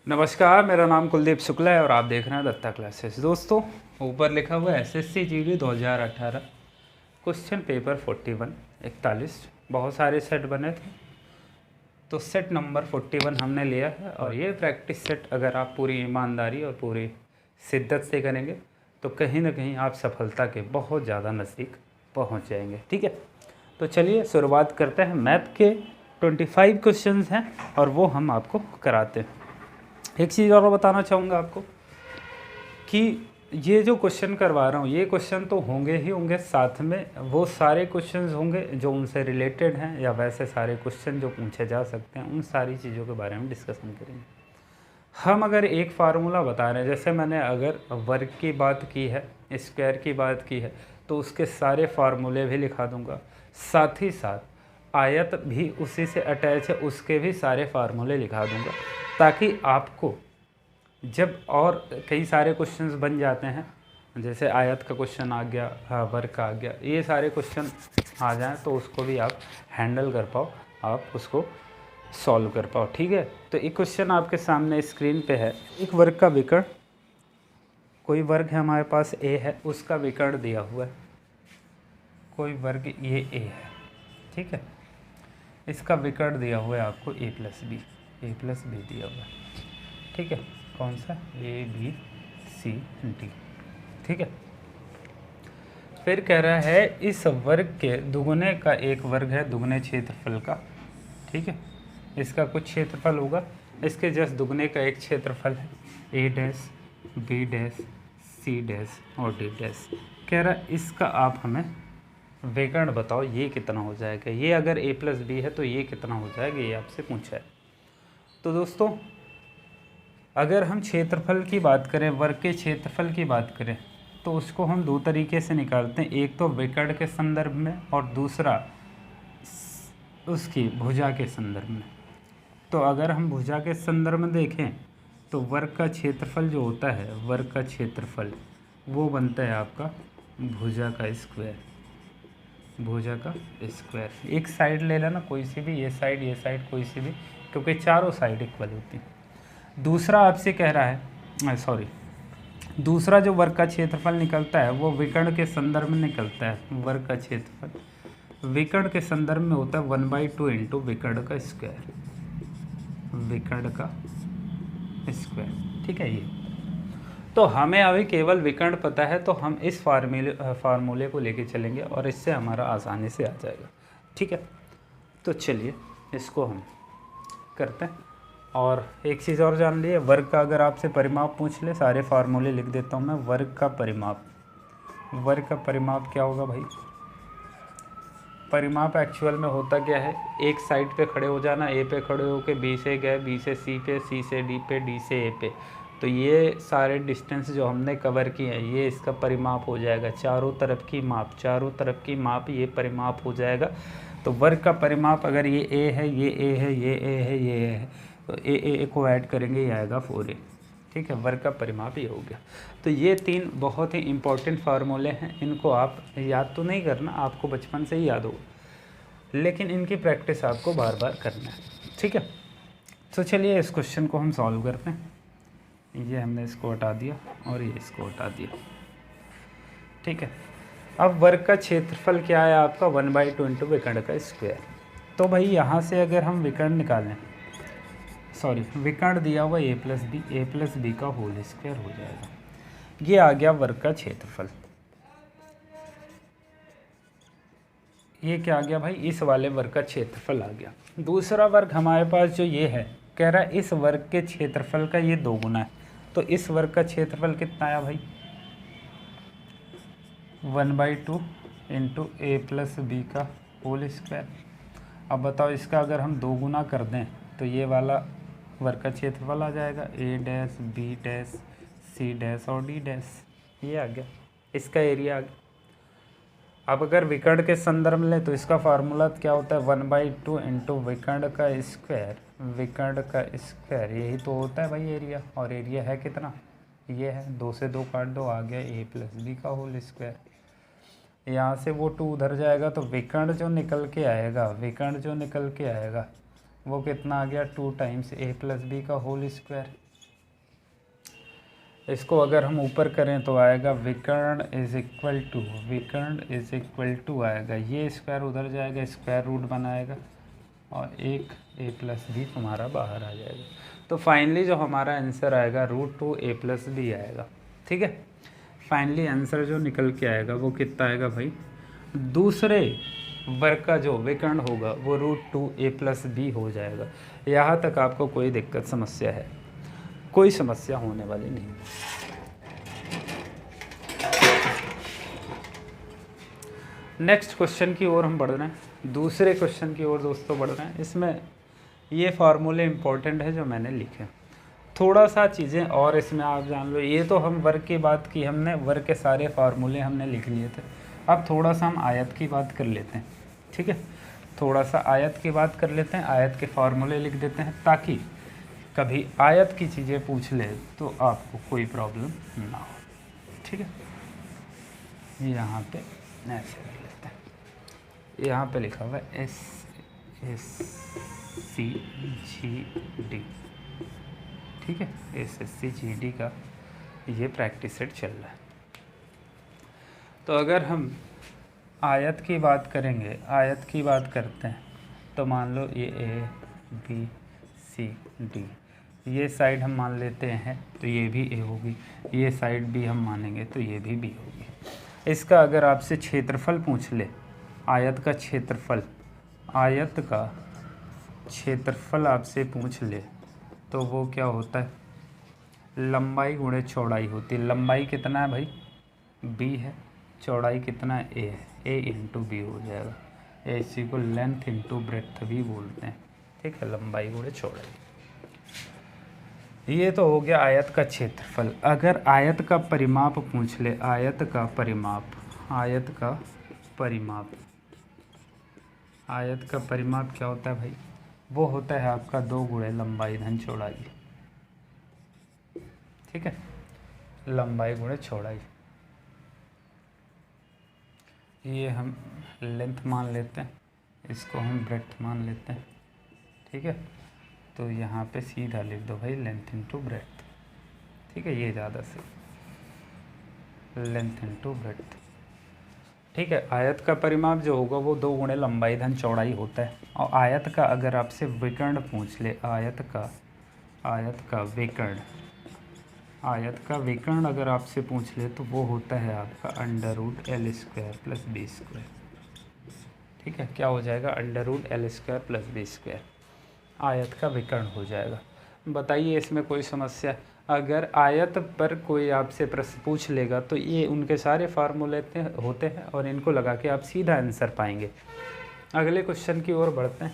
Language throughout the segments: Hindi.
नमस्कार, मेरा नाम कुलदीप शुक्ला है और आप देख रहे हैं दत्ता क्लासेस। दोस्तों, ऊपर लिखा हुआ है एसएससी जीडी 2018 क्वेश्चन पेपर 41 बहुत सारे सेट बने थे, तो सेट नंबर 41 हमने लिया है। और ये प्रैक्टिस सेट अगर आप पूरी ईमानदारी और पूरी शिद्दत से करेंगे तो कहीं ना कहीं आप सफलता के बहुत ज़्यादा नज़दीक पहुंच जाएंगे। ठीक है, तो चलिए शुरुआत करते हैं। मैथ के 25 क्वेश्चंस हैं और वो हम आपको कराते हैं। एक चीज़ और बताना चाहूँगा आपको कि ये जो क्वेश्चन करवा रहा हूँ ये क्वेश्चन तो होंगे ही होंगे, साथ में वो सारे क्वेश्चंस होंगे जो उनसे रिलेटेड हैं, या वैसे सारे क्वेश्चन जो पूछे जा सकते हैं, उन सारी चीज़ों के बारे में डिस्कशन करेंगे। हम अगर एक फार्मूला बता रहे हैं, जैसे मैंने अगर वर्ग की बात की है, स्क्वायर की बात की है, तो उसके सारे फार्मूले भी लिखा दूँगा। साथ ही साथ आयत भी उसी से अटैच है, उसके भी सारे फार्मूले लिखा दूँगा, ताकि आपको जब और कई सारे क्वेश्चंस बन जाते हैं, जैसे आयत का क्वेश्चन आ गया, वर्ग का आ गया, ये सारे क्वेश्चन आ जाएं तो उसको भी आप हैंडल कर पाओ, आप उसको सॉल्व कर पाओ। ठीक है, तो एक क्वेश्चन आपके सामने स्क्रीन पे है। एक वर्ग का विकर्ण, कोई वर्ग है हमारे पास ए है, उसका विकर्ण दिया हुआ है। कोई वर्ग ये ए है, ठीक है, इसका विकर्ण दिया हुआ है आपको ए प्लस बी दिया हुआ है। ठीक है, कौन सा, ए बी सी डी। ठीक है, फिर कह रहा है इस वर्ग के दुगुने का एक वर्ग है दुगने क्षेत्रफल का। ठीक है, इसका कुछ क्षेत्रफल होगा, इसके जस्ट दुगने का एक क्षेत्रफल है, A dash B dash C dash और डी डैश। कह रहा है इसका आप हमें विकर्ण बताओ, ये कितना हो जाएगा। ये अगर ए प्लस बी है तो ये कितना हो जाएगा, ये आपसे पूछा है। तो दोस्तों, अगर हम क्षेत्रफल की बात करें, वर्ग के क्षेत्रफल की बात करें, तो उसको हम दो तरीके से निकालते हैं। एक तो विकर्ण के संदर्भ में और दूसरा उसकी भुजा के संदर्भ में। तो अगर हम भुजा के संदर्भ में देखें तो वर्ग का क्षेत्रफल जो होता है, वर्ग का क्षेत्रफल वो बनता है आपका भुजा का स्क्वायर। भुजा का स्क्वायर, एक साइड ले लेना कोई सी भी, ये साइड कोई सी भी, क्योंकि चारों साइड इक्वल होती हैं। दूसरा आपसे कह रहा है, दूसरा जो वर्ग का क्षेत्रफल निकलता है वो विकर्ण के संदर्भ में निकलता है। वर्ग का क्षेत्रफल विकर्ण के संदर्भ में होता है 1/2 इंटू विकर्ण का स्क्वायर, विकर्ण का स्क्वायर। ठीक है, ये तो हमें अभी केवल विकर्ण पता है, तो हम इस फार्मूले को लेके चलेंगे और इससे हमारा आसानी से आ जाएगा। ठीक है, तो चलिए इसको हम करते हैं। और एक चीज़ और जान लिए, वर्ग का अगर आपसे परिमाप पूछ ले, सारे फार्मूले लिख देता हूँ मैं। वर्ग का परिमाप क्या होगा भाई। परिमाप एक्चुअल में होता क्या है, एक साइड पे खड़े हो जाना, ए पे खड़े होके बी से गए, बी से सी पे, सी से डी पे, डी से ए पे, तो ये सारे डिस्टेंस जो हमने कवर किए हैं ये इसका परिमाप हो जाएगा। चारों तरफ की माप ये परिमाप हो जाएगा। तो वर्ग का परिमाप अगर ये ए है, ये ए है, ये ए है, ये ए है, तो ए को ऐड करेंगे, ये आएगा 4a। ठीक है, वर्ग का परिमाप ये हो गया। तो ये तीन बहुत ही इम्पोर्टेंट फार्मूले हैं, इनको आप याद तो नहीं करना, आपको बचपन से ही याद होगा, लेकिन इनकी प्रैक्टिस आपको बार बार करना है। ठीक है, तो चलिए इस क्वेश्चन को हम सॉल्व करते हैं। ये हमने इसको हटा दिया और ये इसको हटा दिया। ठीक है, अब वर्ग का क्षेत्रफल क्या है आपका, 1/2 इंटू विकर्ण का स्क्वायर। तो भाई यहाँ से अगर हम विकर्ण निकालें, विकर्ण दिया हुआ ए प्लस बी का होल स्क्वायर हो जाएगा। ये आ गया वर्ग का क्षेत्रफल। ये क्या आ गया भाई, इस वाले वर्ग का क्षेत्रफल आ गया। दूसरा वर्ग हमारे पास जो ये है, कह रहा है इस वर्ग के क्षेत्रफल का ये 2 गुना है। तो इस वर्ग का क्षेत्रफल कितना आया भाई, 1/2 इंटू ए प्लस बी का होल स्क्वायर। अब बताओ इसका अगर हम 2 गुना कर दें तो ये वाला वर्ग का क्षेत्रफल आ जाएगा, A dash B dash C dash और डी डैश। ये आ गया, इसका एरिया आ गया। अब अगर विकर्ण के संदर्भ में लें तो इसका फार्मूला क्या होता है, 1/2 इंटू विकर्ण का स्क्वायर, यही तो होता है भाई एरिया। और एरिया है कितना, ये है, 2 से 2 काट दो, आ गया ए प्लस बी का होल स्क्वायर। यहाँ से वो 2 उधर जाएगा तो विकर्ण जो निकल के आएगा वो कितना आ गया, 2 टाइम्स ए प्लस बी का होल स्क्वायर। इसको अगर हम ऊपर करें तो आएगा विकर्ण इज इक्वल टू आएगा, ये स्क्वायर उधर जाएगा, स्क्वायर रूट बनाएगा और एक a प्लस बी तुम्हारा बाहर आ जाएगा। तो फाइनली जो हमारा आंसर आएगा √2 a प्लस बी आएगा। ठीक है, फाइनली आंसर जो निकल के आएगा वो कितना आएगा भाई, दूसरे वर्ग का जो विकर्ण होगा वो √2 a प्लस बी हो जाएगा। यहाँ तक आपको कोई दिक्कत समस्या है? कोई समस्या होने वाली नहीं। नेक्स्ट क्वेश्चन की ओर हम बढ़ रहे हैं, दूसरे क्वेश्चन की ओर दोस्तों बढ़ रहे हैं। इसमें ये फार्मूले इंपॉर्टेंट है जो मैंने लिखे, थोड़ा सा चीज़ें और इसमें आप जान लो। ये तो हम वर्ग की बात की हमने, वर्ग के सारे फार्मूले हमने लिख लिए थे। अब थोड़ा सा हम आयत की बात कर लेते हैं। ठीक है, थोड़ा सा आयत की बात कर लेते हैं, आयत के फार्मूले लिख देते हैं ताकि कभी आयत की चीज़ें पूछ ले तो आपको कोई प्रॉब्लम ना हो। ठीक है, यहाँ पे ऐसे कर लेते हैं, यहाँ पे लिखा हुआ है SSCGD। ठीक है, SSCGD का ये प्रैक्टिस सेट चल रहा है। तो अगर हम आयत की बात करेंगे, आयत की बात करते हैं तो मान लो ये ABCD, ये साइड हम मान लेते हैं तो ये भी A होगी, ये साइड भी हम मानेंगे तो ये भी B होगी। इसका अगर आपसे क्षेत्रफल पूछ ले, आयत का क्षेत्रफल, आयत का क्षेत्रफल आपसे पूछ ले तो वो क्या होता है, लंबाई गुणे चौड़ाई होती है। लंबाई कितना है भाई, B है, चौड़ाई कितना है, A है, A इंटू B हो जाएगा। इसी को लेंथ इंटू ब्रेड्थ भी बोलते हैं। ठीक है, लंबाई गुणे चौड़ाई। ये तो हो गया आयत का क्षेत्रफल। अगर आयत का परिमाप पूछ ले, आयत का परिमाप, आयत का परिमाप, आयत का परिमाप क्या होता है भाई, वो होता है आपका 2 गुणे लंबाई धन चौड़ाई। ठीक है, लंबाई गुणे चौड़ाई। ये हम लेंथ मान लेते हैं, इसको हम ब्रेड्थ मान लेते हैं। ठीक है, तो यहाँ पे सीधा लिख दो भाई लेंथ इंटू ब्रेड्थ। ठीक है, ये ज़्यादा सही, लेंथ इंटू ब्रेड्थ। ठीक है, आयत का परिमाप जो होगा वो 2 गुणे लंबाई धन चौड़ाई होता है। और आयत का अगर आपसे विकर्ण पूछ ले, आयत का विकर्ण, आयत का विकर्ण अगर आपसे पूछ ले तो वो होता है आपका √L² + B²। ठीक है, क्या हो जाएगा, √L² + B², आयत का विकर्ण हो जाएगा। बताइए इसमें कोई समस्या? अगर आयत पर कोई आपसे प्रश्न पूछ लेगा तो ये उनके सारे फार्मूले होते हैं और इनको लगा के आप सीधा आंसर पाएंगे। अगले क्वेश्चन की ओर बढ़ते हैं।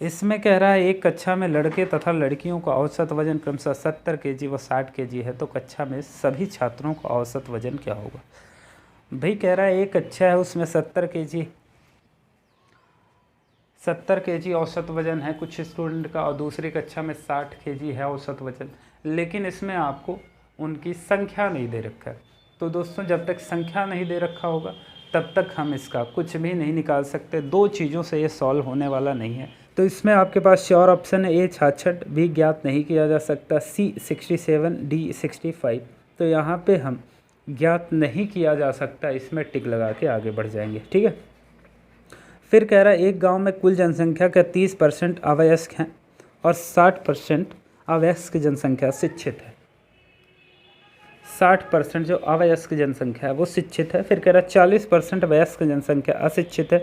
इसमें कह रहा है एक कक्षा में लड़के तथा लड़कियों का औसत वजन क्रमशः 70 kg व 60 kg है, तो कक्षा में सभी छात्रों का औसत वजन क्या होगा? भाई कह रहा है एक कक्षा है उसमें 70 kg औसत वजन है कुछ स्टूडेंट का, और दूसरी कक्षा में 60 kg है औसत वजन, लेकिन इसमें आपको उनकी संख्या नहीं दे रखा है। तो दोस्तों जब तक संख्या नहीं दे रखा होगा तब तक हम इसका कुछ भी नहीं निकाल सकते। 2 चीज़ों से ये सॉल्व होने वाला नहीं है। तो इसमें आपके पास श्योर ऑप्शन है A 66, B ज्ञात नहीं किया जा सकता, C 67, D 65। तो यहाँ पे हम ज्ञात नहीं किया जा सकता, इसमें टिक लगा के आगे बढ़ जाएंगे। ठीक है, फिर कह रहा है एक गांव में कुल जनसंख्या का 30% अवयस्क हैं और 60% अवयस्क जनसंख्या शिक्षित है। 60% जो अवयस्क जनसंख्या है वो शिक्षित है। फिर कह रहा है 40% वयस्क जनसंख्या अशिक्षित है।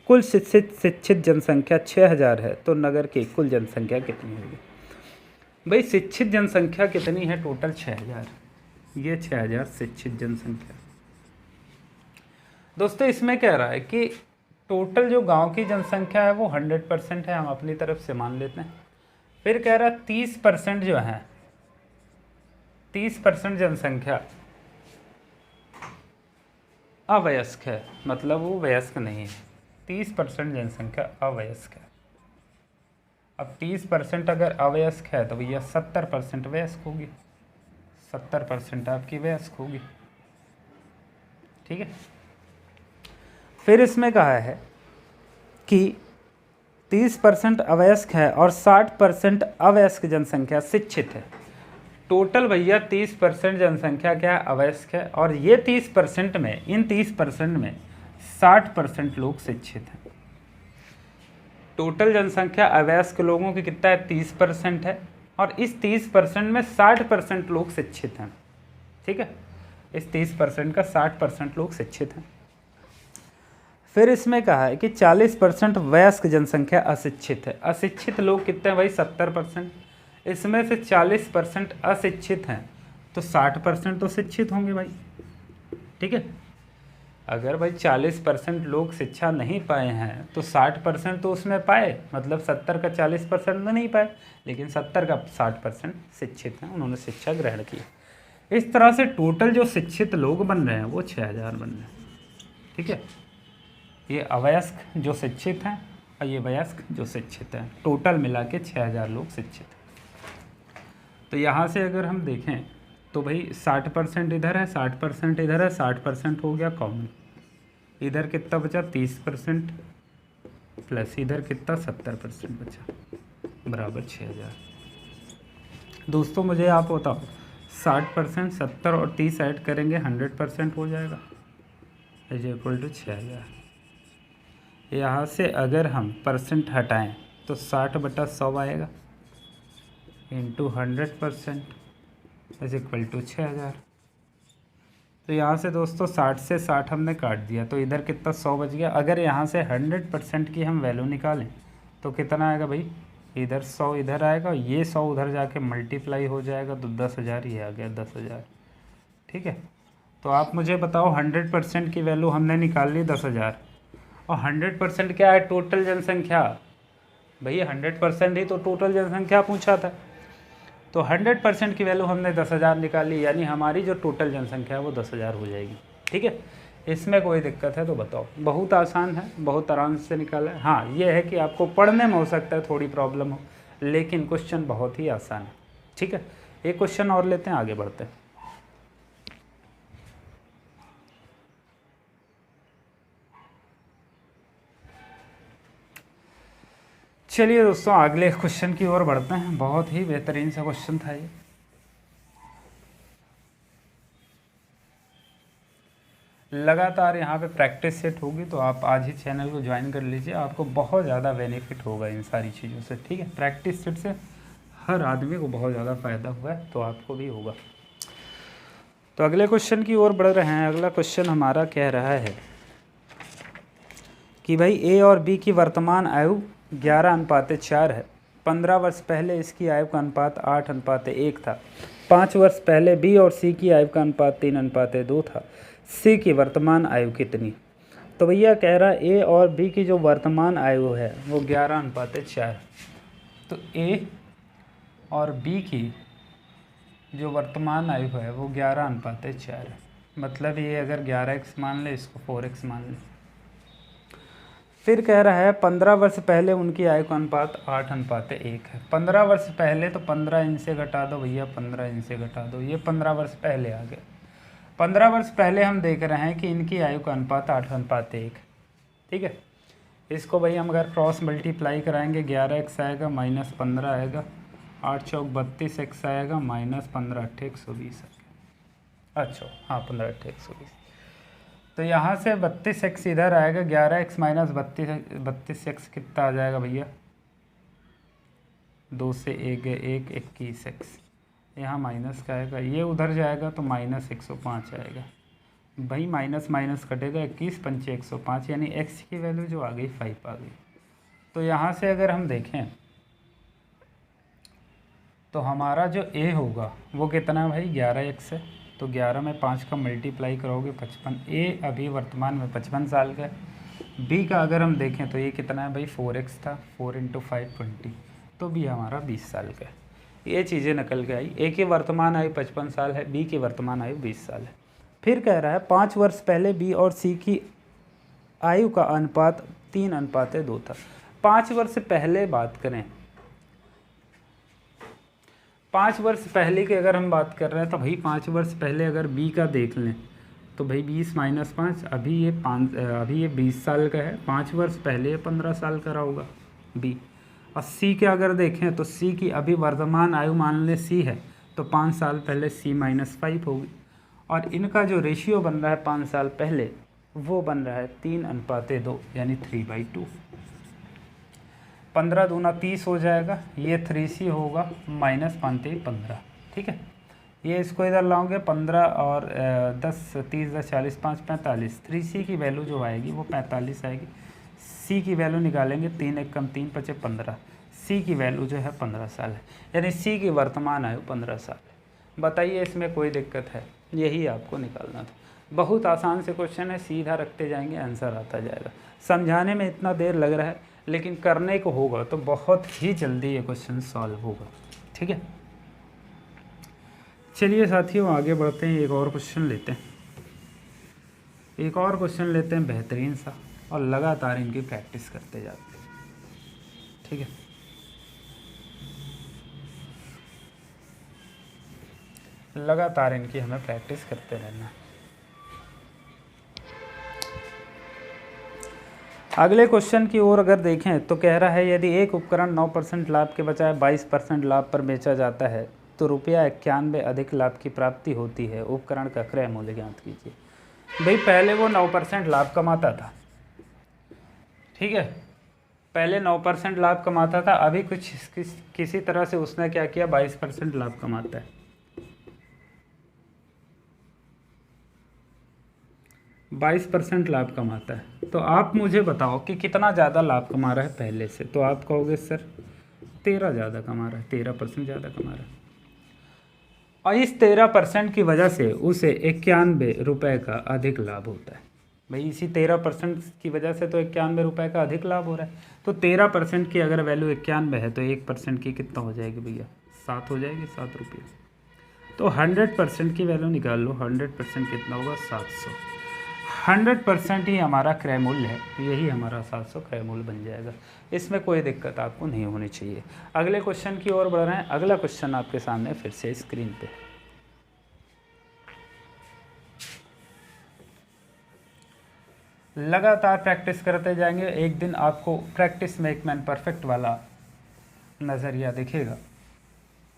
कुल शिक्षित जनसंख्या 6000 है, तो नगर की कुल जनसंख्या कितनी होगी? भाई शिक्षित जनसंख्या कितनी है? टोटल 6000। ये 6000 शिक्षित जनसंख्या। दोस्तों इसमें कह रहा है कि टोटल जो गांव की जनसंख्या है वो 100% है, हम अपनी तरफ से मान लेते हैं। फिर कह रहा है 30% जो है, 30% जनसंख्या अवयस्क है, मतलब वो वयस्क नहीं है। 30% जनसंख्या अवयस्क है। अब 30% अगर अवयस्क है तो भैया 70% वयस्क होगी, 70% आपकी वयस्क होगी। ठीक है, फिर इसमें कहा है कि 30% अवयस्क है और 60% अवयस्क जनसंख्या शिक्षित है। टोटल भैया 30% जनसंख्या क्या है, अवयस्क है, और ये 30% में, इन 30% में 60% लोग शिक्षित हैं। टोटल जनसंख्या अवयस्क लोगों की कितना है, 30% है, और इस 30% में 60% लोग शिक्षित हैं। ठीक है, इस 30% का 60% लोग शिक्षित हैं। फिर इसमें कहा है कि 40% वयस्क जनसंख्या अशिक्षित है। अशिक्षित लोग कितने हैं भाई, 70%। इसमें से 40% अशिक्षित हैं, तो 60% तो शिक्षित होंगे भाई। ठीक है, अगर भाई 40% लोग शिक्षा नहीं पाए हैं तो 60% तो उसमें पाए, मतलब 70 का 40% तो नहीं पाए, लेकिन 70 का 60% शिक्षित हैं, उन्होंने शिक्षा ग्रहण की। इस तरह से टोटल जो शिक्षित लोग बन रहे हैं वो 6000 बन रहे हैं। ठीक है, ये अवयस्क जो शिक्षित हैं और ये वयस्क जो शिक्षित हैं, टोटल मिला के 6000 लोग शिक्षित हैं। तो यहाँ से अगर हम देखें तो भाई 60% इधर है, 60% इधर है, 60% हो गया कॉमन। इधर कितना बचा, 30%, प्लस इधर कितना 70% बचा, बराबर 6000। दोस्तों मुझे आप बताओ, 60%, 70 और 30 ऐड करेंगे 100% हो जाएगा, इज इक्वल टू 6000। यहाँ से अगर हम परसेंट हटाएं तो 60/100 आएगा, इंटू 100% इज इक्वल टू 6000। तो यहाँ से दोस्तों 60 से 60 हमने काट दिया, तो इधर कितना 100 बच गया। अगर यहाँ से 100% की हम वैल्यू निकालें तो कितना आएगा भाई, इधर 100 इधर आएगा, ये 100 उधर जाके मल्टीप्लाई हो जाएगा, तो 10,000 ये आ गया 10,000। ठीक है, तो आप मुझे बताओ 100% की वैल्यू हमने निकाल ली 10,000, और 100% क्या है, टोटल जनसंख्या। भैया 100% ही तो टोटल जनसंख्या पूछा था, तो 100% की वैल्यू हमने 10,000 निकाली, यानी हमारी जो टोटल जनसंख्या है वो 10,000 हो जाएगी। ठीक है, इसमें कोई दिक्कत है तो बताओ। बहुत आसान है, बहुत आराम से निकाला है। हाँ, ये है कि आपको पढ़ने में हो सकता है थोड़ी प्रॉब्लम हो, लेकिन क्वेश्चन बहुत ही आसान है। ठीक है, एक क्वेश्चन और लेते हैं, आगे बढ़ते हैं। चलिए दोस्तों, अगले क्वेश्चन की ओर बढ़ते हैं। बहुत ही बेहतरीन सा क्वेश्चन था ये। लगातार यहाँ पे प्रैक्टिस सेट होगी, तो आप आज ही चैनल को ज्वाइन कर लीजिए, आपको बहुत ज़्यादा बेनिफिट होगा इन सारी चीज़ों से। ठीक है, प्रैक्टिस सेट से हर आदमी को बहुत ज़्यादा फ़ायदा हुआ है, तो आपको भी होगा। तो अगले क्वेश्चन की ओर बढ़ रहे हैं। अगला क्वेश्चन हमारा कह रहा है कि भाई ए और बी की वर्तमान आयु 11:4 है। 15 वर्ष पहले इसकी आयु का अनुपात 8:1 था। 5 वर्ष पहले बी और सी की आयु का अनुपात 3:2 था। सी की वर्तमान आयु कितनी। तो भैया कह रहा है ए और बी की जो वर्तमान आयु है वो 11:4। तो ए और बी की जो वर्तमान आयु है वो 11:4 है। मतलब ये अगर 11x मान ले, इसको 4x मान ले। फिर कह रहा है 15 वर्ष पहले उनकी आयु का अनुपात 8:1 है। 15 वर्ष पहले, तो 15 इनसे घटा दो भैया, 15 इनसे घटा दो, ये 15 वर्ष पहले आ गए। 15 वर्ष पहले हम देख रहे हैं कि इनकी आयु का अनुपात 8:1। ठीक है, इसको भाई हम अगर क्रॉस मल्टीप्लाई कराएंगे, 11x आएगा, -15 आएगा, 8 चौक 32x आएगा, -15 8 120 आएगा। अच्छा हाँ, 15 8 120। तो यहाँ से 32x इधर आएगा, 11x माइनस 32x कितना आ जाएगा भैया, 2 से 1 1 21x, यहाँ माइनस का आएगा, ये उधर जाएगा तो -105 आएगा। भाई माइनस माइनस कटेगा, 21 5 105, यानी x की वैल्यू जो आ गई 5 आ गई। तो यहाँ से अगर हम देखें तो हमारा जो a होगा वो कितना है भाई, 11x है। तो 11 में 5 का मल्टीप्लाई करोगे 55। ए अभी वर्तमान में 55 साल का है। बी का अगर हम देखें तो ये कितना है भाई, 4x था, 4 × 5 20, तो बी हमारा 20 साल का है। ये चीज़ें निकल के आई। ए की वर्तमान आयु 55 साल है, बी की वर्तमान आयु 20 साल है। फिर कह रहा है 5 वर्ष पहले बी और सी की आयु का अनुपात 3:2 था। 5 वर्ष पहले बात करें, 5 वर्ष पहले की अगर हम बात कर रहे हैं तो भाई 5 वर्ष पहले अगर बी का देख लें तो भाई 20 - 5, अभी ये 20 साल का है। 5 वर्ष पहले 15 साल का रहा होगा बी। और सी के अगर देखें तो सी की अभी वर्तमान आयु मान लें सी है तो 5 साल पहले C-5 होगी, और इनका जो रेशियो बन रहा है 5 साल पहले वो बन रहा है 3:2 यानी 3/2। 15 दूना 30 हो जाएगा, ये 3C होगा माइनस 5 15, ठीक है। ये इसको इधर लाओगे 15 और 10 30 10 40 5 45, 3C की वैल्यू जो आएगी वो 45 आएगी। C की वैल्यू निकालेंगे 3 1 कम 3 5 15, C की वैल्यू जो है 15 साल है, यानी C की वर्तमान आयु 15 साल है। बताइए इसमें कोई दिक्कत है? यही आपको निकालना था। बहुत आसान से क्वेश्चन है, सीधा रखते जाएंगे आंसर आता जाएगा। समझाने में इतना देर लग रहा है, लेकिन करने को होगा तो बहुत ही जल्दी ये क्वेश्चन सॉल्व होगा, ठीक है। चलिए साथियों आगे बढ़ते हैं, एक और क्वेश्चन लेते हैं बेहतरीन सा, और लगातार इनकी प्रैक्टिस करते जाते हैं, ठीक है। लगातार इनकी हमें प्रैक्टिस करते रहना है। अगले क्वेश्चन की ओर अगर देखें तो कह रहा है यदि एक उपकरण 9% लाभ के बजाय 22% लाभ पर बेचा जाता है तो ₹91 अधिक लाभ की प्राप्ति होती है, उपकरण का क्रय मूल्य ज्ञात कीजिए। भाई पहले वो 9% लाभ कमाता था, ठीक है, पहले 9% लाभ कमाता था, अभी किसी तरह से उसने क्या किया 22% लाभ कमाता है। 22% लाभ कमाता है, तो आप मुझे बताओ कि कितना ज़्यादा लाभ कमा रहा है पहले से। तो आप कहोगे सर 13 ज़्यादा कमा रहा है, 13% ज़्यादा कमा रहा है, और इस 13% की वजह से उसे ₹91 का अधिक लाभ होता है। भाई इसी 13% की वजह से तो ₹91 का अधिक लाभ हो रहा है। तो 13% की अगर वैल्यू 91 है तो 1% की कितना हो जाएगी भैया? 7 हो जाएगी, ₹7। तो 100% की वैल्यू निकाल लो, 100% कितना होगा? 700। 100% ही हमारा क्रय मूल्य है, यही हमारा 700 क्रय मूल्य बन जाएगा। इसमें कोई दिक्कत आपको नहीं होनी चाहिए। अगले क्वेश्चन की ओर बढ़ रहे हैं। अगला क्वेश्चन आपके सामने फिर से स्क्रीन पे। लगातार प्रैक्टिस करते जाएंगे, एक दिन आपको प्रैक्टिस मेक मैन परफेक्ट वाला नज़रिया दिखेगा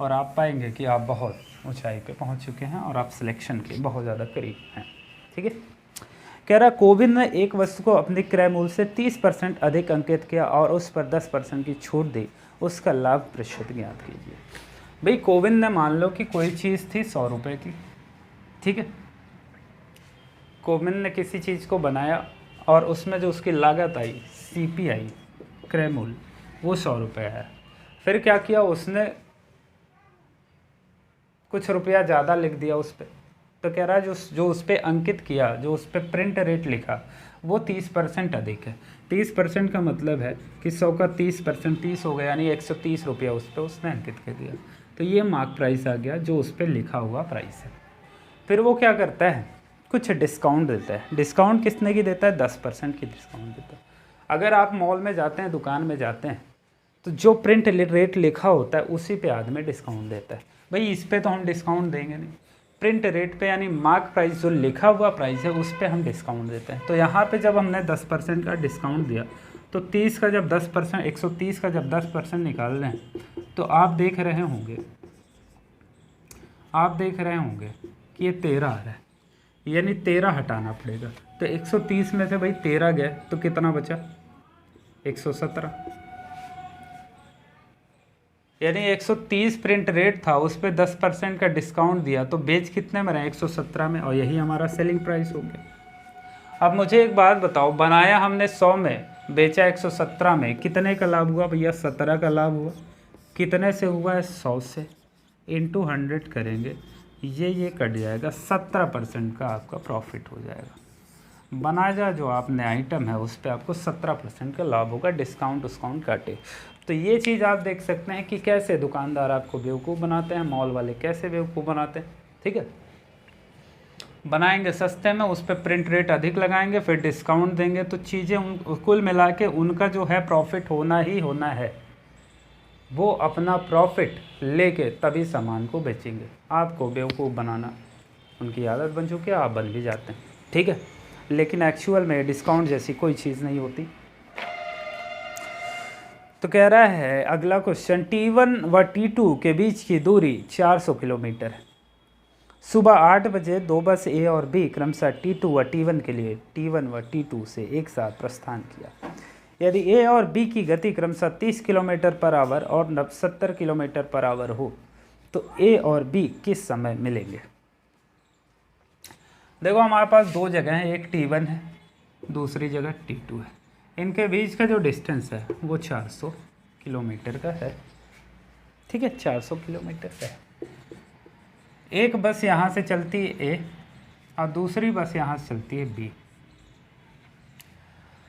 और आप पाएंगे कि आप बहुत ऊंचाई पे पहुंच चुके हैं और आप सिलेक्शन के बहुत ज़्यादा करीब हैं, ठीक है। कह रहा कोविंद ने एक वस्तु को अपने क्रय मूल्य से 30% अधिक अंकित किया और उस पर 10% की छूट दी, उसका लाभ प्रतिशत ज्ञात कीजिए। भाई कोविंद ने मान लो कि कोई चीज़ थी 100 रुपये की, ठीक है, कोविंद ने किसी चीज़ को बनाया और उसमें जो उसकी लागत आई CPI क्रय मूल्य वो 100 रुपये है। फिर क्या किया उसने, कुछ रुपया ज़्यादा लिख दिया उस पर, तो कह रहा है जो उस पर अंकित किया, जो उस पर प्रिंट रेट लिखा वो 30% अधिक है। 30% का मतलब है कि 100 का 30% 30 हो गया, यानी 130 रुपया उस पर उसने अंकित कर दिया। तो ये मार्क प्राइस आ गया जो उस पर लिखा हुआ प्राइस है। फिर वो क्या करता है, कुछ डिस्काउंट देता है। डिस्काउंट कितने की देता है? 10% की डिस्काउंट देता है। अगर आप मॉल में जाते हैं, दुकान में जाते हैं, तो जो प्रिंट रेट लिखा होता है उसी पे आदमी डिस्काउंट देता है। भाई इस पे तो हम डिस्काउंट देंगे नहीं, प्रिंट रेट पे यानी मार्क प्राइस जो लिखा हुआ प्राइस है उस पे हम डिस्काउंट देते हैं। तो यहाँ पे जब हमने 10% का डिस्काउंट दिया तो 30 का जब 10%, 130 का जब 10% निकाल रहे हैं तो आप देख रहे होंगे कि ये 13 आ रहा है, यानी 13 हटाना पड़ेगा। तो 130 में से भाई 13 गए तो कितना बचा? 117, यानी 130 प्रिंट रेट था, उस पर 10% का डिस्काउंट दिया तो बेच कितने में रहे? 117 में, और यही हमारा सेलिंग प्राइस हो गया। अब मुझे एक बात बताओ, बनाया हमने 100 में, बेचा 117 में, कितने का लाभ हुआ भैया? 17 का लाभ हुआ। कितने से हुआ है? 100 से। इंटू 100 करेंगे, ये कट जाएगा, 17% का आपका प्रॉफिट हो जाएगा। बनाया जो आपने आइटम है उस पर आपको 17% का लाभ होगा, डिस्काउंट काटे। तो ये चीज़ आप देख सकते हैं कि कैसे दुकानदार आपको बेवकूफ़ बनाते हैं, मॉल वाले कैसे बेवकूफ़ बनाते हैं, ठीक है। बनाएंगे सस्ते में, उस पर प्रिंट रेट अधिक लगाएंगे, फिर डिस्काउंट देंगे, तो चीज़ें कुल मिला के उनका जो है प्रॉफिट होना ही होना है। वो अपना प्रॉफिट लेके तभी सामान को बेचेंगे। आपको बेवकूफ़ बनाना उनकी आदत बन चुकी है, आप बन भी जाते हैं, ठीक है। लेकिन एक्चुअल में डिस्काउंट जैसी कोई चीज़ नहीं होती। तो कह रहा है अगला क्वेश्चन, T1 व T2 के बीच की दूरी 400 किलोमीटर है। सुबह 8 बजे दो बस ए और बी क्रमशः T2 व T1 के लिए T1 व T2 से एक साथ प्रस्थान किया। यदि ए और बी की गति क्रमशः 30 किलोमीटर पर आवर और 70 किलोमीटर पर आवर हो तो ए और बी किस समय मिलेंगे। देखो हमारे पास दो जगह हैं, एक T1 है, दूसरी जगह T2 है। इनके बीच का जो डिस्टेंस है वो 400 किलोमीटर का है। ठीक है, 400 किलोमीटर का है। एक बस यहाँ से चलती है ए और दूसरी बस यहाँ से चलती है बी।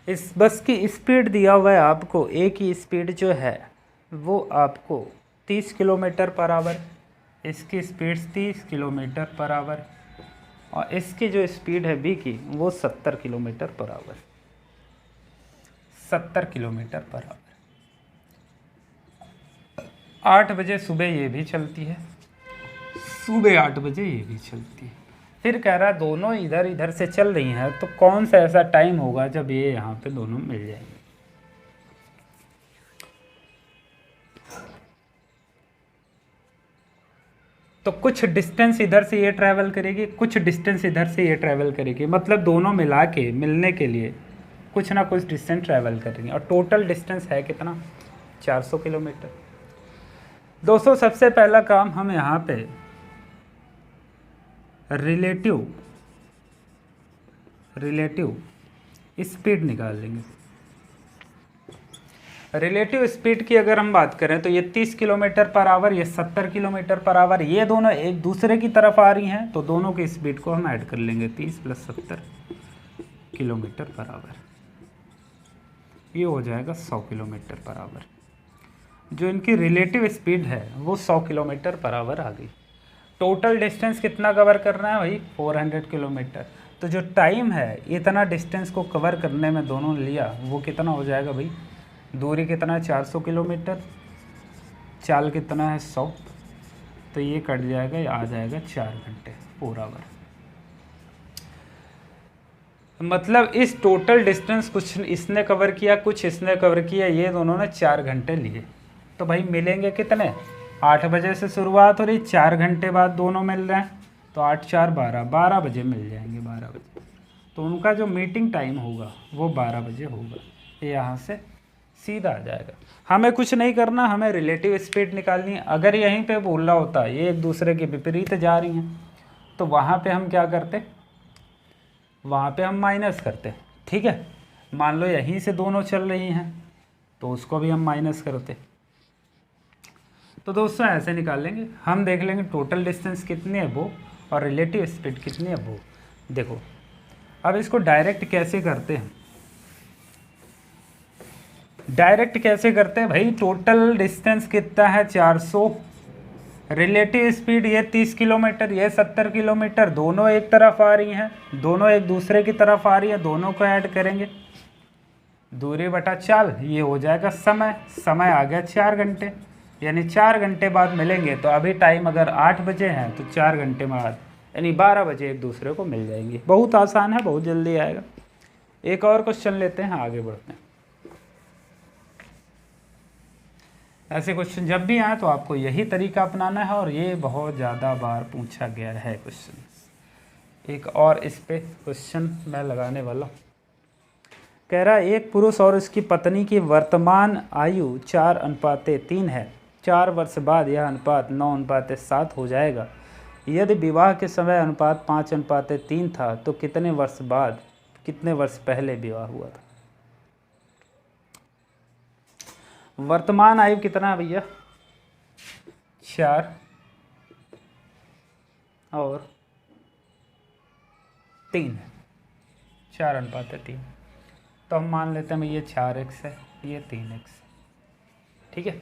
इस बस की स्पीड दिया हुआ है आपको, ए की स्पीड जो है वो आपको 30 किलोमीटर पर आवर, इसकी स्पीड 30 किलोमीटर पर आवर और इसकी जो स्पीड है बी की वो 70 kilometre per hour, 70 kilometre per hour. 8 बजे सुबह ये भी चलती है, सुबह 8 बजे ये भी चलती है। फिर कह रहा है दोनों इधर इधर से चल रही हैं तो कौन सा ऐसा टाइम होगा जब ये यहाँ पे दोनों मिल जाएंगे। तो कुछ डिस्टेंस इधर से ये ट्रैवल करेगी, कुछ डिस्टेंस इधर से ये ट्रैवल करेगी, मतलब दोनों मिला के मिलने के लिए कुछ ना कुछ डिस्टेंस ट्रैवल करेंगे और टोटल डिस्टेंस है कितना, 400 किलोमीटर। दोस्तों सबसे पहला काम हम यहाँ पे रिलेटिव स्पीड निकाल लेंगे। रिलेटिव स्पीड की अगर हम बात करें तो ये 30 किलोमीटर पर आवर, ये 70 किलोमीटर पर आवर, ये दोनों एक दूसरे की तरफ आ रही हैं तो दोनों की स्पीड को हम ऐड कर लेंगे, 30 + 70 किलोमीटर पर आवर, ये हो जाएगा 100 किलोमीटर पर आवर। जो इनकी रिलेटिव स्पीड है वो 100 किलोमीटर पर आवर आ गई। टोटल डिस्टेंस कितना कवर करना है भाई, 400 किलोमीटर। तो जो टाइम है इतना डिस्टेंस को कवर करने में दोनों ने लिया वो कितना हो जाएगा भाई, दूरी कितना है 400 किलोमीटर, चाल कितना है 100, तो ये कट जाएगा, ये आ जाएगा 4 घंटे, 4 आवर। मतलब इस टोटल डिस्टेंस कुछ इसने कवर किया कुछ इसने कवर किया, ये दोनों ने 4 घंटे लिए। तो भाई मिलेंगे कितने, 8 बजे से शुरुआत हो रही, 4 घंटे बाद दोनों मिल रहे हैं तो 8 × 4 = 12 बजे मिल जाएंगे, 12 बजे। तो उनका जो मीटिंग टाइम होगा वो 12 बजे होगा, ये यहाँ से सीधा आ जाएगा। हमें कुछ नहीं करना, हमें रिलेटिव स्पीड निकालनी है। अगर यहीं पे बोल रहा होता ये एक दूसरे के विपरीत जा रही हैं तो वहाँ पे हम क्या करते, वहाँ पे हम माइनस करते। ठीक है, मान लो यहीं से दोनों चल रही हैं तो उसको भी हम माइनस करते। तो दोस्तों ऐसे निकाल लेंगे हम, देख लेंगे टोटल डिस्टेंस कितनी है वो और रिलेटिव स्पीड कितनी है वो। देखो अब इसको डायरेक्ट कैसे करते हैं, डायरेक्ट कैसे करते हैं भाई, टोटल डिस्टेंस कितना है 400, रिलेटिव स्पीड ये 30 किलोमीटर, ये 70 किलोमीटर, दोनों एक तरफ आ रही हैं, दोनों एक दूसरे की तरफ आ रही है, दोनों को ऐड करेंगे, दूरी बटा चाल, ये हो जाएगा समय, समय आ गया 4 घंटे, यानी 4 घंटे बाद मिलेंगे। तो अभी टाइम अगर 8 बजे हैं तो 4 घंटे बाद यानी 12 बजे एक दूसरे को मिल जाएंगे। बहुत आसान है, बहुत जल्दी आएगा। एक और क्वेश्चन लेते हैं, आगे बढ़ते हैं। ऐसे क्वेश्चन जब भी आए तो आपको यही तरीका अपनाना है और ये बहुत ज़्यादा बार पूछा गया है क्वेश्चन। एक और इस पे क्वेश्चन मैं लगाने वाला हूँ। कह रहा है एक पुरुष और उसकी पत्नी की वर्तमान आयु 4:3 है। 4 वर्ष बाद यह अनुपात 9:7 हो जाएगा। यदि विवाह के समय अनुपात 5:3 था तो कितने वर्ष पहले विवाह हुआ था। वर्तमान आयु कितना है भैया, 4 और 3 है, 4:3। तो हम मान लेते हैं भैया 4x है, ये 3x। ठीक है,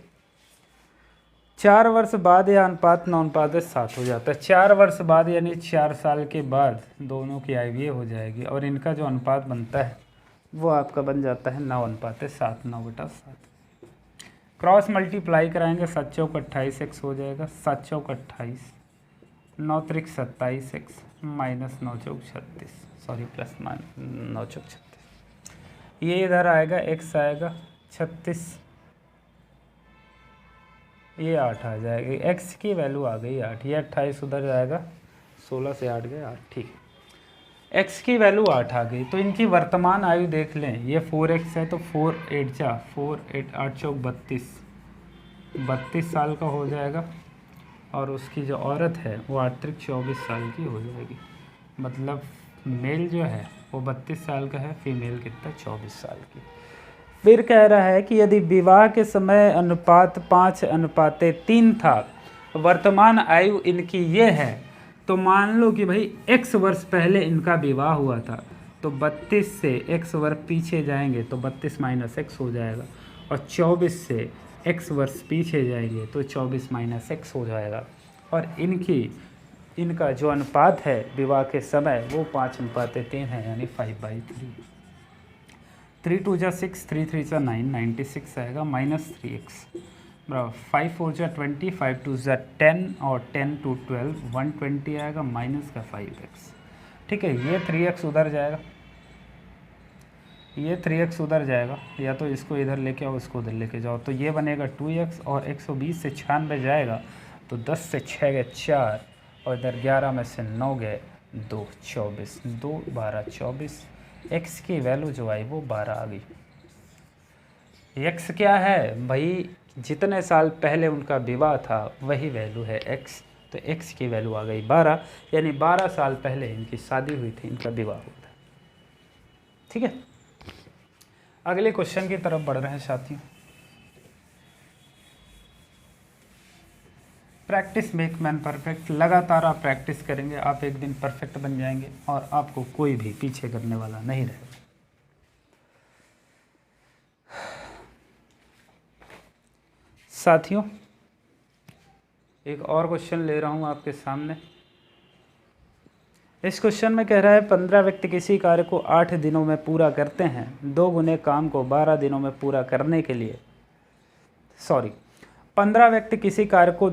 4 वर्ष बाद यह अनुपात 9:7 हो जाता है। 4 वर्ष बाद यानी 4 साल के बाद दोनों की आयु ये हो जाएगी और इनका जो अनुपात बनता है वो आपका बन जाता है 9:7, 9/7। क्रॉस मल्टीप्लाई कराएंगे, 7 × 4 = 28x हो जाएगा, 7 × 4 = 28, 9 × 3 = 27x, -9 × 4 = 36, सॉरी प्लस 9 × 4 = 36। ये इधर आएगा, x आएगा 36 ये 8 आ जाएगी, x की वैल्यू आ गई 8, ये 28 उधर जाएगा, 16 से 8 गए 8, ठीक है। x की वैल्यू 8 आ गई, तो इनकी वर्तमान आयु देख लें, ये 4x है तो 4 8 जा 4 8 8 चौक 32 साल का हो जाएगा, और उसकी जो औरत है वो अतिरिक्त 24 साल की हो जाएगी। मतलब मेल जो है वो 32 साल का है, फीमेल कितना 24 साल की। फिर कह रहा है कि यदि विवाह के समय अनुपात 5:3 था, वर्तमान आयु इनकी ये है, तो मान लो कि भाई x वर्ष पहले इनका विवाह हुआ था, तो 32 से x वर्ष पीछे जाएंगे तो 32 माइनस x हो जाएगा, और 24 से x वर्ष पीछे जाएंगे तो 24 माइनस x हो जाएगा। और इनका जो अनुपात है विवाह के समय वो 5:3 है, यानी 5/3। 3 2 जा 6, 3 3 जा 9, 96 आएगा, माइनस 3x बराबर 5 4 जा 20, 5 2 जा 10, और 10 2 12, 120 आएगा, माइनस का 5x। ठीक है, ये 3x उधर जाएगा, ये 3x उधर जाएगा, या तो इसको इधर लेके आओ, इसको उधर लेके जाओ, तो ये बनेगा 2x, और 120 से 96 जाएगा तो 10 से 6 गए 4, और इधर 11 में से 9 गए 2, 24, 2 12 24, x की वैल्यू जो आई वो 12 आ गई। x क्या है भाई, जितने साल पहले उनका विवाह था वही वैल्यू है x, तो x की वैल्यू आ गई 12, यानी 12 साल पहले इनकी शादी हुई थी, इनका विवाह हुआ था। ठीक है, अगले क्वेश्चन की तरफ बढ़ रहे हैं साथियों। प्रैक्टिस मेक मैन परफेक्ट, लगातार आप प्रैक्टिस करेंगे, आप एक दिन परफेक्ट बन जाएंगे और आपको कोई भी पीछे करने वाला नहीं रहेगा। साथियों, एक और क्वेश्चन ले रहा हूं आपके सामने। इस क्वेश्चन में कह रहा है 15 व्यक्ति किसी कार्य को 8 दिनों में पूरा करते हैं, 2 गुने काम को 12 दिनों में पूरा करने के लिए 15 व्यक्ति किसी कार्य को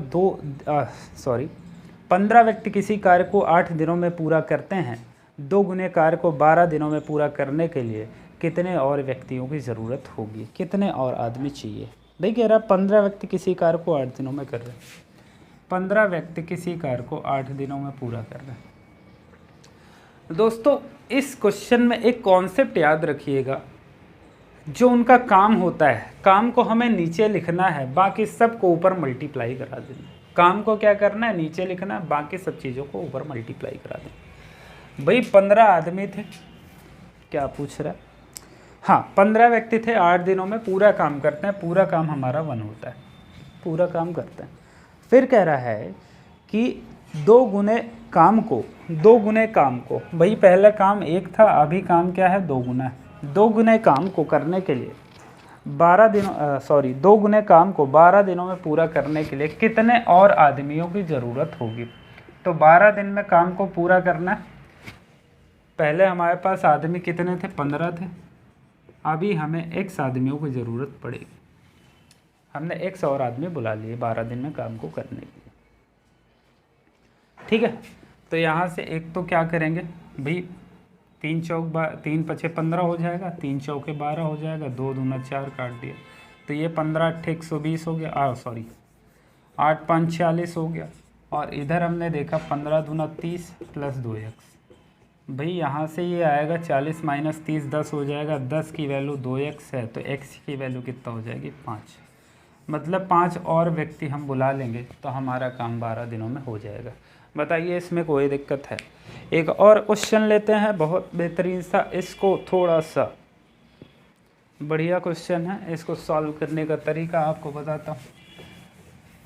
15 व्यक्ति किसी कार्य को 8 दिनों में पूरा करते हैं, 2 गुने कार्य को 12 दिनों में पूरा करने के लिए कितने और व्यक्तियों की ज़रूरत होगी, कितने और आदमी चाहिए। भाई कह रहा 15 व्यक्ति किसी कार्य को 8 दिनों में कर रहे हैं, 15 व्यक्ति किसी कार्य को 8 दिनों में पूरा कर रहे हैं। दोस्तों, इस क्वेश्चन में एक कॉन्सेप्ट याद रखिएगा, जो उनका काम होता है, काम को हमें नीचे लिखना है, बाकी सब को ऊपर मल्टीप्लाई करा देना। काम को क्या करना है, नीचे लिखना है, बाकी सब चीज़ों को ऊपर मल्टीप्लाई करा देना। भाई 15 आदमी थे, क्या पूछ रहा है, हाँ 15 व्यक्ति थे, 8 दिनों में पूरा काम करते हैं, पूरा काम हमारा 1 होता है, पूरा काम करते हैं। फिर कह रहा है कि 2 गुने काम को, भाई पहला काम 1 था, अभी काम क्या है 2 गुना है। 2 गुने काम को करने के लिए 2 गुने काम को 12 दिनों में पूरा करने के लिए कितने और आदमियों की ज़रूरत होगी। तो 12 दिन में काम को पूरा करना, पहले हमारे पास आदमी कितने थे, 15 थे, अभी हमें x आदमियों की ज़रूरत पड़ेगी, हमने x और आदमी बुला लिए 12 दिन में काम को करने के लिए। ठीक है, तो यहाँ से एक तो क्या करेंगे भाई, 3 चौक 3 पछे 15 हो जाएगा, 3 चौके 12 हो जाएगा, 2 दूना 4 काट दिया, तो ये 15 8 120 हो गया, 8 5 40 हो गया, और इधर हमने देखा 15 दूना 30 प्लस 2x, भाई यहाँ से ये आएगा 40 माइनस 30 10 हो जाएगा, 10 की वैल्यू 2x है, तो x की वैल्यू कितना हो जाएगी 5, मतलब 5 और व्यक्ति हम बुला लेंगे तो हमारा काम 12 दिनों में हो जाएगा। बताइए इसमें कोई दिक्कत है। एक और क्वेश्चन लेते हैं, बहुत बेहतरीन सा, इसको थोड़ा सा बढ़िया क्वेश्चन है, इसको सॉल्व करने का तरीका आपको बताता हूँ,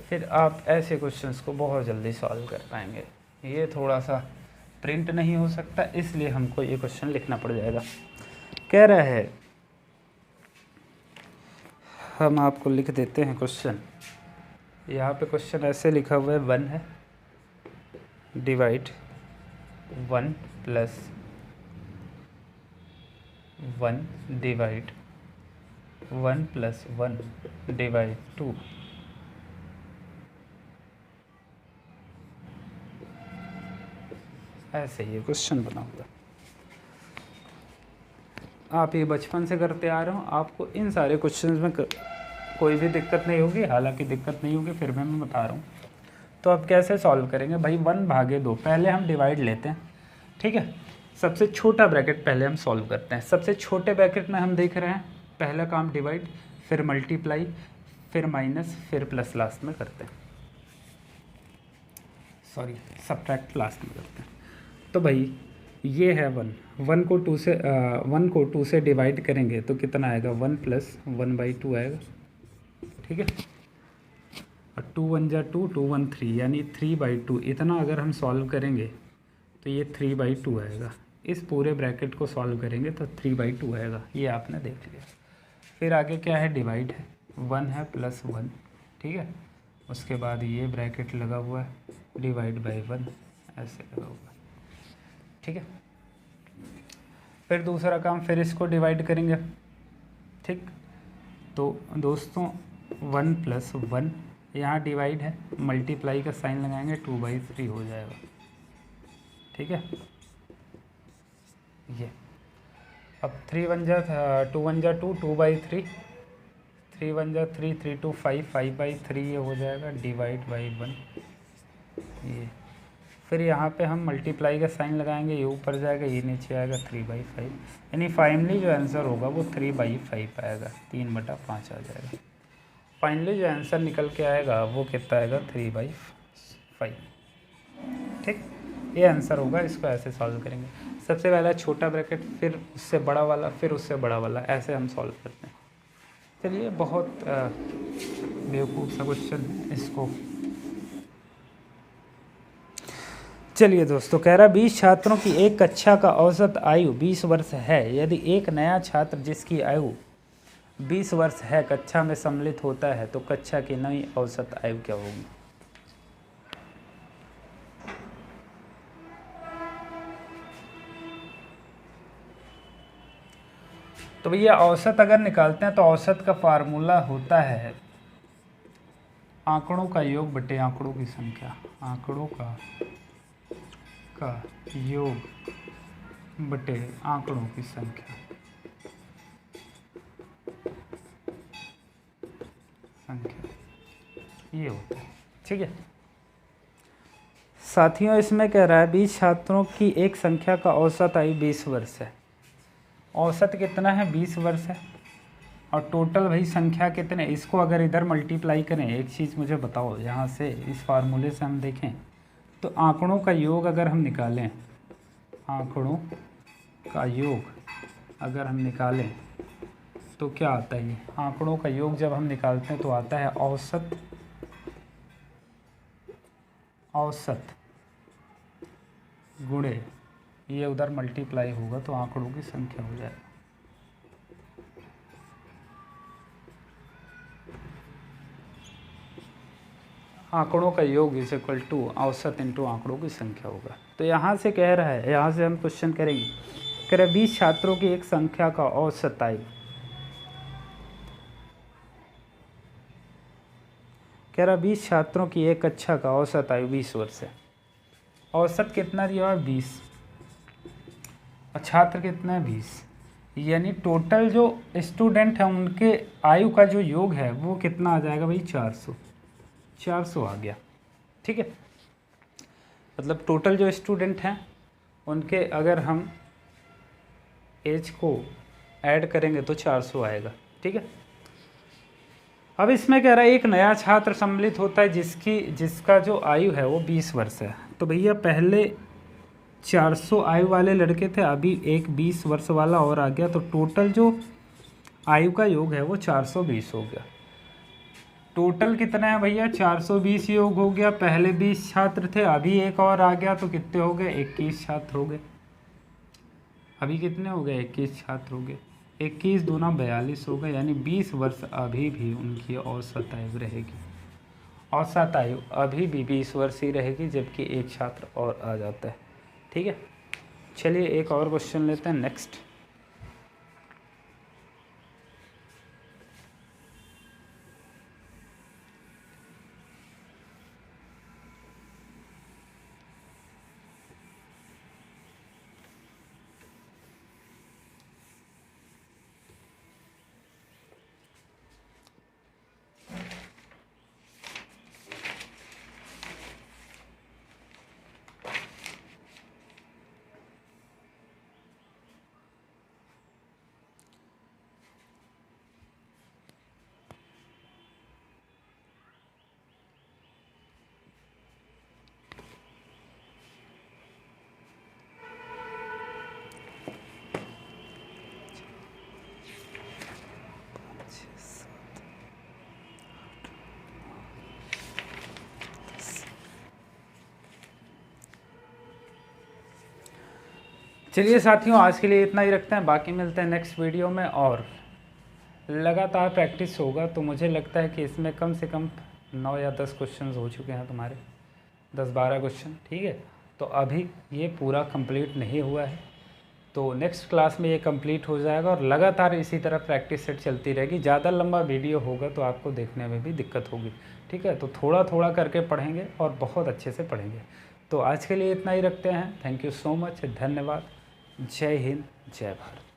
फिर आप ऐसे क्वेश्चंस को बहुत जल्दी सॉल्व कर पाएंगे। ये थोड़ा सा प्रिंट नहीं हो सकता, इसलिए हमको ये क्वेश्चन लिखना पड़ जाएगा। कह रहा है, हम आपको लिख देते हैं क्वेश्चन, यहाँ पे क्वेश्चन ऐसे लिखा हुआ है, 1 है, divide 1 plus 1 divide 1 plus 1 divide 2, ऐसे ये क्वेश्चन बना हुआ। आप ये बचपन से करते आ रहे हो, आपको इन सारे क्वेश्चंस में कोई भी दिक्कत नहीं होगी, हालांकि दिक्कत नहीं होगी फिर भी मैं बता रहा हूँ। तो अब कैसे सॉल्व करेंगे भाई, 1/2 पहले हम डिवाइड लेते हैं, ठीक है। सबसे छोटा ब्रैकेट पहले हम सॉल्व करते हैं। सबसे छोटे ब्रैकेट में हम देख रहे हैं पहला काम डिवाइड, फिर मल्टीप्लाई, फिर माइनस, फिर प्लस लास्ट में करते हैं, सॉरी सब्ट्रैक्ट लास्ट में करते हैं। तो भाई ये है 1 को 2 से डिवाइड करेंगे तो कितना आएगा, 1 + 1/2 आएगा, ठीक है। और 2 1 जा 2, 2 1 3, यानी 3/2। इतना अगर हम सॉल्व करेंगे तो ये 3/2 आएगा। इस पूरे ब्रैकेट को सॉल्व करेंगे तो 3/2 आएगा, ये आपने देख लिया। फिर आगे क्या है, डिवाइड है, 1 है +1, ठीक है। उसके बाद ये ब्रैकेट लगा हुआ है, डिवाइड बाई 1 ऐसे लगा हुआ है, ठीक है। फिर दूसरा काम, फिर इसको डिवाइड करेंगे, ठीक। तो दोस्तों 1 + 1 यहाँ डिवाइड है, मल्टीप्लाई का साइन लगाएंगे, 2/3 हो जाएगा, ठीक है। ये अब 3 1 जा 2 1 जा 2, 2/3, 3 1 जा 3, 3 2 5, 5/3 ये हो जाएगा, डिवाइड बाई 1 ये। फिर यहाँ पे हम मल्टीप्लाई का साइन लगाएंगे, ये ऊपर जाएगा, ये नीचे आएगा, 3/5, यानी फाइनली जो आंसर होगा वो 3/5 आएगा, 3/5 आ जाएगा। फाइनली जो आंसर निकल के आएगा वो कितना आएगा, 3/5, ठीक। ये आंसर होगा। इसको ऐसे सॉल्व करेंगे, सबसे पहला छोटा ब्रैकेट, फिर उससे बड़ा वाला, फिर उससे बड़ा वाला, ऐसे हम सॉल्व करते हैं। चलिए, बहुत बेवकूफ़ सा क्वेश्चन है, इसको चलिए दोस्तों, कह रहा 20 छात्रों की एक कक्षा का औसत आयु 20 वर्ष है। यदि एक नया छात्र जिसकी आयु 20 वर्ष है कक्षा में सम्मिलित होता है तो कक्षा की नई औसत आयु क्या होगी। तो भैया औसत अगर निकालते हैं तो औसत का फार्मूला होता है आंकड़ों का योग बटे आंकड़ों की संख्या, आंकड़ों का योग बटे आंकड़ों की संख्या, ये होता है, ठीक है। साथियों, इसमें कह रहा है 20 छात्रों की एक संख्या का औसत आयु 20 वर्ष है। औसत कितना है, 20 वर्ष है, और टोटल भाई संख्या कितने, इसको अगर इधर मल्टीप्लाई करें, एक चीज़ मुझे बताओ, यहाँ से इस फार्मूले से हम देखें तो आंकड़ों का योग अगर हम निकालें, आंकड़ों का योग अगर हम निकालें तो क्या आता है, ये आंकड़ों का योग जब हम निकालते हैं तो आता है औसत, औसत गुणे ये उधर मल्टीप्लाई होगा तो आंकड़ों की संख्या हो जाएगा। आंकड़ों का योग इज इक्वल टू औसत इंटू आंकड़ों की संख्या होगा। तो यहाँ से कह रहा है, यहाँ से हम क्वेश्चन करेंगे, कह रहा है 20 छात्रों की एक संख्या का औसत आयु, कह रहा 20 छात्रों की एक कक्षा का औसत आयु 20 वर्ष है। औसत कितना दिया हुआ, 20, और छात्र कितना है, 20, यानी टोटल जो स्टूडेंट हैं उनके आयु का जो योग है वो कितना आ जाएगा भाई, 400 आ गया, ठीक है। मतलब टोटल जो स्टूडेंट हैं उनके अगर हम एज को ऐड करेंगे तो 400 आएगा, ठीक है। अब इसमें कह रहा है एक नया छात्र सम्मिलित होता है जिसका जो आयु है वो 20 वर्ष है। तो भैया पहले 400 आयु वाले लड़के थे, अभी एक 20 वर्ष वाला और आ गया, तो टोटल जो आयु का योग है वो 420 हो गया। टोटल कितना है भैया, 420 योग हो गया। पहले 20 छात्र थे, अभी एक और आ गया तो कितने हो गए, 21 छात्र हो गए। अभी कितने हो गए, 21 छात्र हो गए, 21 दूना 42 हो गए, यानी 20 वर्ष अभी भी उनकी औसत आयु रहेगी। औसत आयु अभी भी 20 वर्ष ही रहेगी, जबकि एक छात्र और आ जाता है, ठीक है। चलिए एक और क्वेश्चन लेते हैं, नेक्स्ट। चलिए साथियों, आज के लिए इतना ही रखते हैं, बाकी मिलते हैं नेक्स्ट वीडियो में। और लगातार प्रैक्टिस होगा तो मुझे लगता है कि इसमें कम से कम 9 या 10 क्वेश्चन हो चुके हैं तुम्हारे, 10-12 क्वेश्चन, ठीक है। तो अभी ये पूरा कंप्लीट नहीं हुआ है, तो नेक्स्ट क्लास में ये कंप्लीट हो जाएगा और लगातार इसी तरह प्रैक्टिस सेट चलती रहेगी। ज़्यादा लंबा वीडियो होगा तो आपको देखने में भी दिक्कत होगी, ठीक है। तो थोड़ा थोड़ा करके पढ़ेंगे और बहुत अच्छे से पढ़ेंगे। तो आज के लिए इतना ही रखते हैं। थैंक यू सो मच, धन्यवाद। जय हिंद, जय भारत।